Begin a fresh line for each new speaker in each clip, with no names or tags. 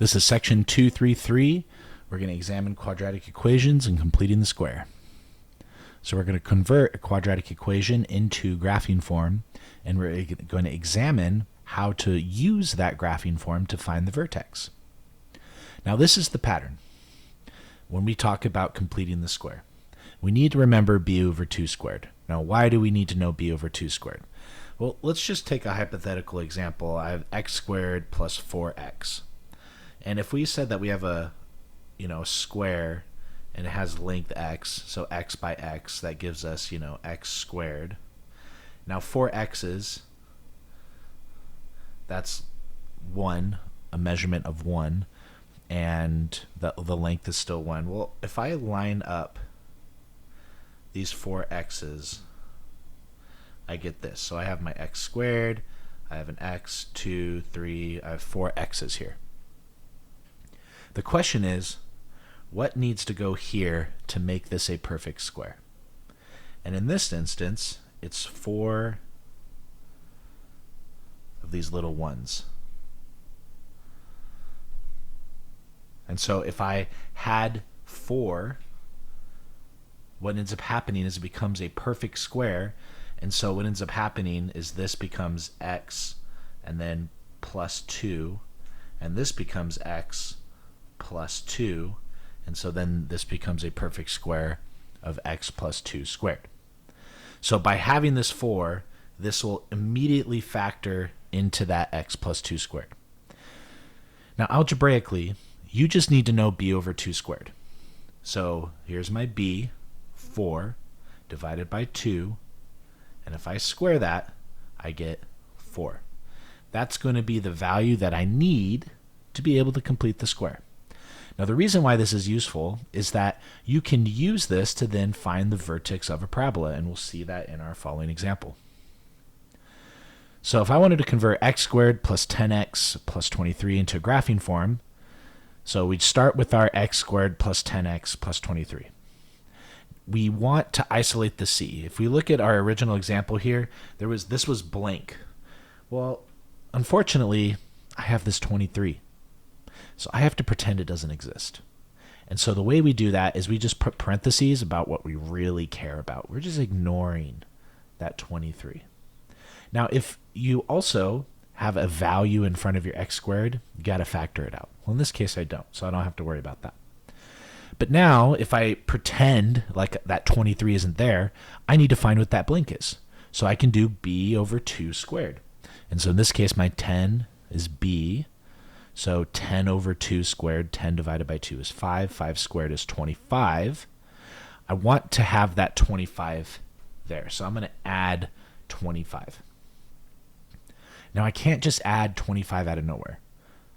This is section 233. We're going to examine quadratic equations and completing the square. So we're going to convert a quadratic equation into graphing form, and we're going to examine how to use that graphing form to find the vertex. Now this is the pattern. When we talk about completing the square, we need to remember b over 2 squared. Now why do we need to know b over 2 squared? Well, let's just take a hypothetical example. I have x squared plus 4x. And if we said that we have a square and it has length x, so x by x, that gives us, x squared. Now 4x's, that's 1, a measurement of 1, and the length is still 1. Well, if I line up these 4x's, I get this. So I have my x squared, I have an x, 2, 3, I have 4 x's here. The question is, what needs to go here to make this a perfect square? And in this instance, it's 4 of these little ones. And so if I had 4, what ends up happening is it becomes a perfect square. And so what ends up happening is this becomes x and then plus 2, and this becomes x plus 2, and so then this becomes a perfect square of x plus 2 squared. So by having this 4, this will immediately factor into that x plus 2 squared. Now algebraically, you just need to know b over 2 squared. So here's my b, 4, divided by 2, and if I square that, I get 4. That's going to be the value that I need to be able to complete the square. Now the reason why this is useful is that you can use this to then find the vertex of a parabola, and we'll see that in our following example. So if I wanted to convert x squared plus 10x plus 23 into a graphing form, so we'd start with our x squared plus 10x plus 23. We want to isolate the c. If we look at our original example here, this was blank. Well, unfortunately, I have this 23. So I have to pretend it doesn't exist. And so the way we do that is we just put parentheses about what we really care about. We're just ignoring that 23. Now, if you also have a value in front of your x squared, you got to factor it out. Well, in this case, I don't, so I don't have to worry about that. But now, if I pretend like that 23 isn't there, I need to find what that blank is. So I can do b over 2 squared. And so in this case, my 10 is b. So 10 over 2 squared, 10 divided by 2 is 5. 5 squared is 25. I want to have that 25 there. So I'm going to add 25. Now I can't just add 25 out of nowhere.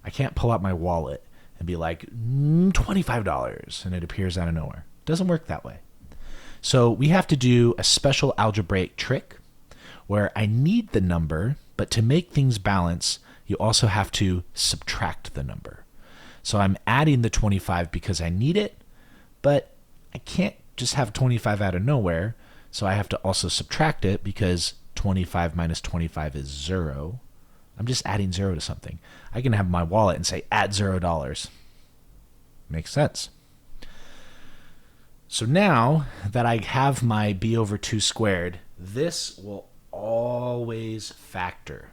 I can't pull out my wallet and be like, $25, and it appears out of nowhere. It doesn't work that way. So we have to do a special algebraic trick where I need the number, but to make things balance, you also have to subtract the number. So I'm adding the 25 because I need it, but I can't just have 25 out of nowhere, so I have to also subtract it because 25 minus 25 is 0. I'm just adding 0 to something. I can have my wallet and say, add $0. Makes sense. So now that I have my b over 2 squared, this will always factor.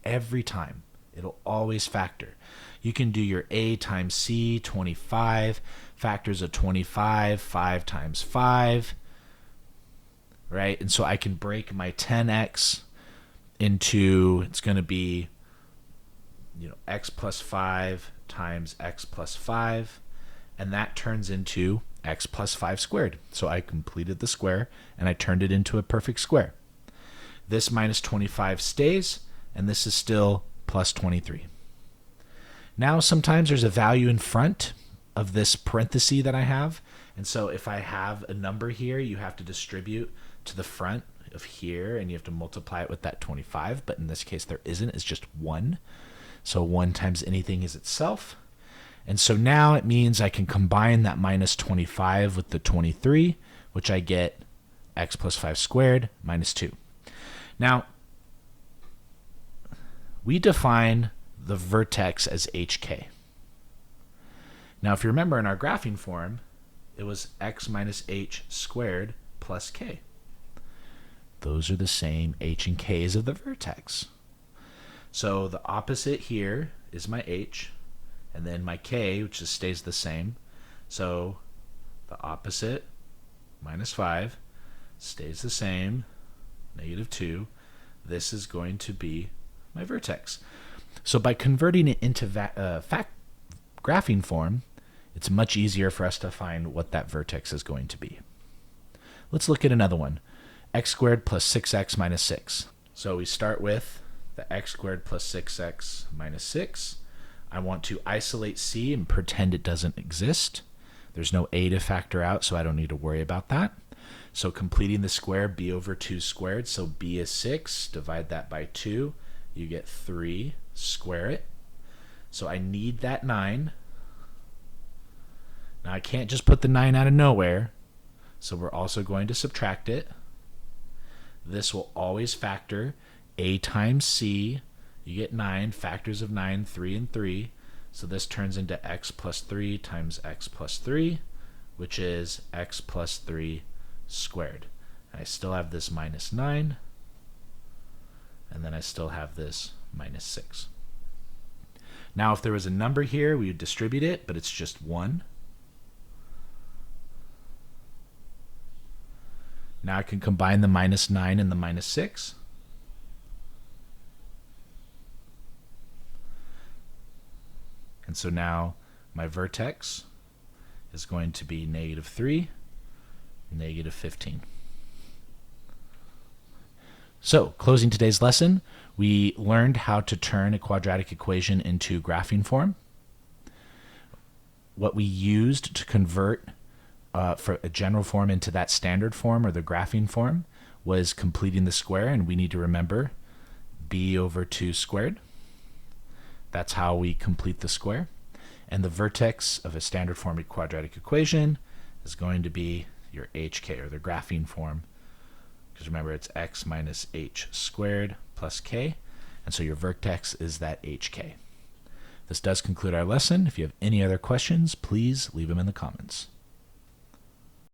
Every time. It'll always factor. You can do your a times c, 25, factors of 25, 5 times 5, right? And so I can break my 10x into, it's going to be, x plus 5 times x plus 5, and that turns into x plus 5 squared. So I completed the square, and I turned it into a perfect square. This minus 25 stays, and this is still plus 23. Now sometimes there's a value in front of this parenthesis that I have, and so if I have a number here, you have to distribute to the front of here, and you have to multiply it with that 25, but in this case there isn't, it's just 1. So 1 times anything is itself. And so now it means I can combine that minus 25 with the 23, which I get x plus 5 squared minus 2. Now, we define the vertex as hk. Now, if you remember in our graphing form, it was x minus h squared plus k. Those are the same h and k's of the vertex. So the opposite here is my h, and then my k, which just stays the same. So the opposite, minus 5, stays the same, negative 2. This is going to be my vertex. So by converting it into graphing form, it's much easier for us to find what that vertex is going to be. Let's look at another one. X squared plus 6x minus 6. So we start with the x squared plus 6x minus 6. I want to isolate c and pretend it doesn't exist. There's no a to factor out, so I don't need to worry about that. So completing the square, b over 2 squared. So b is 6. Divide that by 2. You get 3. Square it. So I need that 9. Now I can't just put the 9 out of nowhere. So we're also going to subtract it. This will always factor. A times c. You get 9. Factors of 9, 3 and 3. So this turns into x plus 3 times x plus 3, which is x plus 3 squared. And I still have this minus 9, and then I still have this minus 6. Now if there was a number here, we would distribute it, but it's just 1. Now I can combine the minus 9 and the minus 6. And so now my vertex is going to be negative 3, negative 15. So, closing today's lesson, we learned how to turn a quadratic equation into graphing form. What we used to convert for a general form into that standard form or the graphing form was completing the square, and we need to remember b over 2 squared. That's how we complete the square. And the vertex of a standard form quadratic equation is going to be your hk, or the graphing form. Because remember, it's x minus h squared plus k. And so your vertex is that hk. This does conclude our lesson. If you have any other questions, please leave them in the comments.